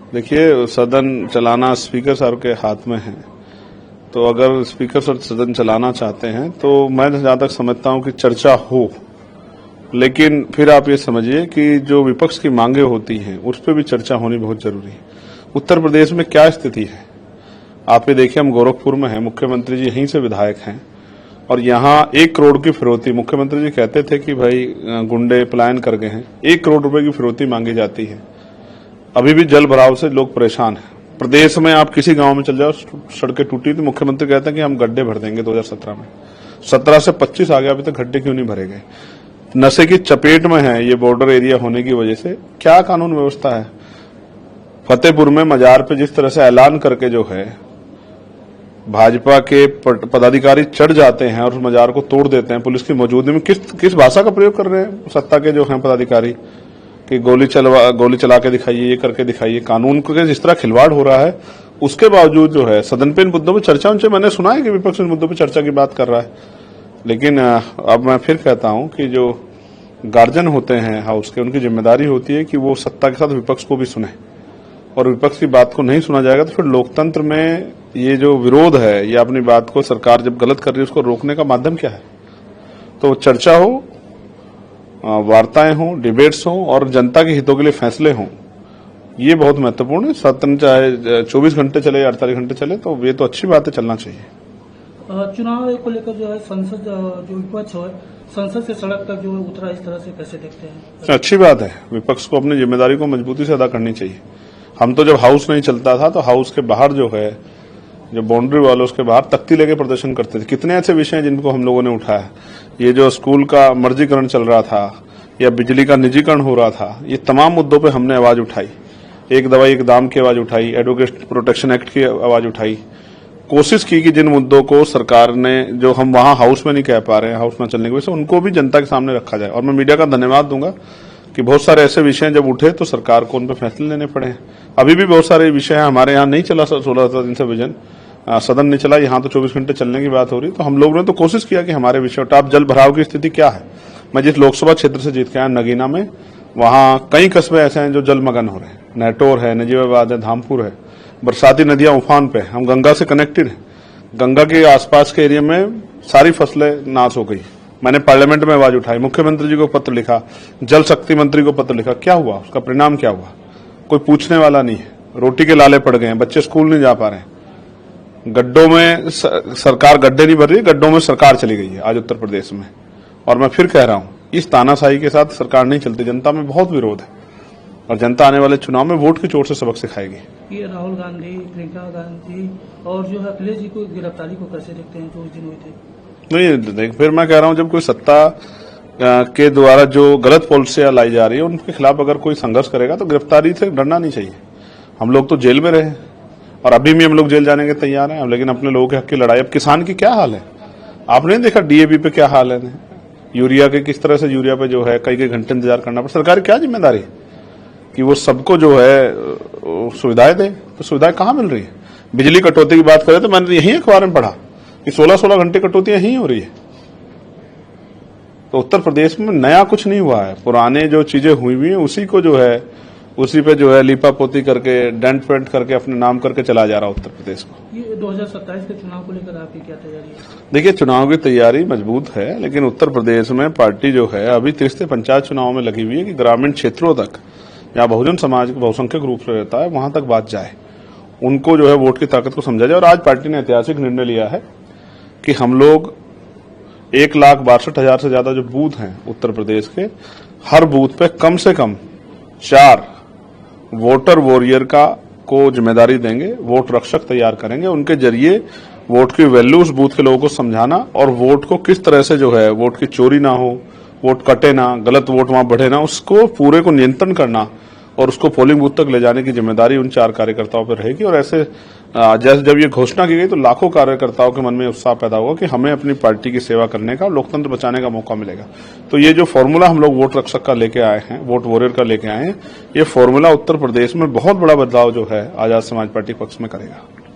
देखिए, सदन चलाना स्पीकर साहब के हाथ में है, तो अगर स्पीकर साहब सदन चलाना चाहते हैं तो मैं जहां तक समझता हूं कि चर्चा हो, लेकिन फिर आप ये समझिए कि जो विपक्ष की मांगे होती हैं उस पर भी चर्चा होनी बहुत जरूरी है। उत्तर प्रदेश में क्या स्थिति है आप ये देखिए, हम गोरखपुर में हैं, मुख्यमंत्री जी यहीं से विधायक हैं और यहाँ 1 करोड़ की फिरौती, मुख्यमंत्री जी कहते थे कि भाई गुंडे पलायन कर गए हैं, 1 करोड़ रुपए की फिरौती मांगी जाती है। अभी भी जल भराव से लोग परेशान हैं। प्रदेश में आप किसी गांव में चल जाओ, सड़कें टूटी थी, मुख्यमंत्री कहते हैं कि हम गड्ढे भर देंगे 2017 में। 17 से 25 आ गया, अभी तक गड्ढे क्यों नहीं भरे गए? नशे की चपेट में है ये बॉर्डर एरिया होने की वजह से। क्या कानून व्यवस्था है? फतेहपुर में मजार पे जिस तरह से ऐलान करके जो है भाजपा के पदाधिकारी चढ़ जाते हैं और उस मजार को तोड़ देते हैं पुलिस की मौजूदगी में, किस भाषा का प्रयोग कर रहे हैं सत्ता के जो हैं पदाधिकारी कि गोली चला के दिखाइए, ये करके दिखाइए। कानून के जिस तरह खिलवाड़ हो रहा है उसके बावजूद जो है सदन पे इन मुद्दों पर चर्चा, उनसे मैंने सुना है कि विपक्ष इन मुद्दों पर चर्चा की बात कर रहा है, लेकिन अब मैं फिर कहता हूं कि जो गार्जियन होते हैं हाउस के, उनकी जिम्मेदारी होती है कि वो सत्ता के साथ विपक्ष को भी सुने, और विपक्ष की बात को नहीं सुना जाएगा तो फिर लोकतंत्र में ये जो विरोध है या अपनी बात को सरकार जब गलत कर रही है उसको रोकने का माध्यम क्या है? तो चर्चा हो, वार्ताएं हो, डिबेट्स हो और जनता के हितों के लिए फैसले हों, ये बहुत महत्वपूर्ण है। सदन चाहे 24 घंटे चले या 48 घंटे चले तो ये तो अच्छी बात है, चलना चाहिए। चुनाव को लेकर जो है संसद जो विपक्ष है संसद से सड़क तक जो उतरा, इस तरह से कैसे देखते हैं? अच्छी बात है, विपक्ष को अपनी जिम्मेदारी को मजबूती से अदा करनी चाहिए। हम तो जब हाउस नहीं चलता था तो हाउस के बाहर जो है, जो बाउंड्री वाल उसके बाहर तख्ती लेके प्रदर्शन करते थे। कितने ऐसे विषय हैं जिनको हम लोगों ने उठाया। ये जो स्कूल का मर्जीकरण चल रहा था या बिजली का निजीकरण हो रहा था, ये तमाम मुद्दों पे हमने आवाज उठाई। एक दवाई एक दाम की आवाज उठाई, एडवोकेट प्रोटेक्शन एक्ट की आवाज उठाई, कोशिश की कि जिन मुद्दों को सरकार ने, जो हम वहां हाउस में नहीं कह पा रहे हैं हाउस में चलने की वजह से, उनको भी जनता के सामने रखा जाए। और मैं मीडिया का धन्यवाद दूंगा कि बहुत सारे ऐसे विषय जब उठे तो सरकार को उन पर फैसले लेने पड़े हैं। अभी भी बहुत सारे विषय हैं, हमारे यहाँ नहीं चला 16 दिन से विजन सदन नहीं चला, यहाँ तो 24 घंटे चलने की बात हो रही। तो हम लोगों ने तो कोशिश किया कि हमारे विषय उठा। अब जल भराव की स्थिति क्या है? मैं जिस लोकसभा क्षेत्र से जीत के आया नगीना में, वहां कई कस्बे ऐसे हैं जो जलमग्न हो रहे हैं। नैटोर है, नजीबाबाद है, धामपुर है, बरसाती नदियां उफान पे। हम गंगा से कनेक्टेड हैं, गंगा के आसपास के एरिया में सारी फसलें नाश हो गई। मैंने पार्लियामेंट में आवाज उठाई, मुख्यमंत्री जी को पत्र लिखा, जल शक्ति मंत्री को पत्र लिखा। क्या हुआ? उसका परिणाम क्या हुआ? कोई पूछने वाला नहीं है। रोटी के लाले पड़ गए हैं, बच्चे स्कूल नहीं जा पा रहे हैं। गड्ढों में सरकार गड्ढे नहीं भर रही, गड्ढों में सरकार चली गई है आज उत्तर प्रदेश में। और मैं फिर कह रहा हूं, इस तानाशाही के साथ सरकार नहीं चलती। जनता में बहुत विरोध है और जनता आने वाले चुनाव में वोट की चोट से सबक सिखाएगी। ये राहुल गांधी, प्रियंका गांधी और जो है अखिलेश जी को गिरफ्तारी को कैसे देखते हैं जो उस दिन हुए थे? नहीं देख, फिर मैं कह रहा हूं, जब कोई सत्ता के द्वारा जो गलत पॉलिसियां लाई जा रही है उनके खिलाफ अगर कोई संघर्ष करेगा तो गिरफ्तारी से डरना नहीं चाहिए। हम लोग तो जेल में रहे और अभी भी हम लोग जेल जाने के तैयार हैं, लेकिन अपने लोगों के हक की लड़ाई। अब किसान की क्या हाल है आपने देखा, डीएपी पे क्या हाल है, यूरिया के किस तरह से यूरिया पे जो है कई घंटे इंतजार करना पड़ा। सरकार की क्या जिम्मेदारी कि वो सबको जो है सुविधाएं दे, तो सुविधाएं कहां मिल रही है? बिजली कटौती की बात करें तो मैंने यही अखबार में पढ़ा कि 16-16 घंटे कटौती यही हो रही है। तो उत्तर प्रदेश में नया कुछ नहीं हुआ है, पुराने जो चीजें हुई हुई हैं उसी को जो है, उसी पे जो है लीपा पोती करके, डेंट पेंट करके अपने नाम करके चला जा रहा उत्तर प्रदेश को। ये 2027 के चुनाव को लेकर आपकी क्या तैयारी है? देखिए, चुनाव की तैयारी मजबूत है, लेकिन उत्तर प्रदेश में पार्टी जो है अभी 30 पंचायत चुनाव में लगी हुई है कि ग्रामीण क्षेत्रों तक, जहां बहुजन समाज बहुसंख्यक रूप से रहता है, वहां तक बात जाए, उनको जो है वोट की ताकत को समझा जाए। और आज पार्टी ने ऐतिहासिक निर्णय लिया है कि हम लोग 1,62,000 से ज्यादा जो बूथ हैं उत्तर प्रदेश के, हर बूथ पे कम से कम 4 वोटर वॉरियर को जिम्मेदारी देंगे, वोट रक्षक तैयार करेंगे। उनके जरिए वोट की वैल्यू उस बूथ के लोगों को समझाना और वोट को किस तरह से जो है वोट की चोरी ना हो, वोट कटे ना, गलत वोट वहां बढ़े ना, उसको पूरे को नियंत्रण करना और उसको पोलिंग बूथ तक ले जाने की जिम्मेदारी उन 4 कार्यकर्ताओं पर रहेगी। और ऐसे जैसे जब ये घोषणा की गई तो लाखों कार्यकर्ताओं के मन में उत्साह पैदा हुआ कि हमें अपनी पार्टी की सेवा करने का, लोकतंत्र बचाने का मौका मिलेगा। तो ये जो फॉर्मूला हम लोग वोट रक्षक का लेके आए हैं, वोट वॉरियर का लेके आए हैं, ये फॉर्मूला उत्तर प्रदेश में बहुत बड़ा बदलाव जो है आजाद समाज पार्टी पक्ष में करेगा।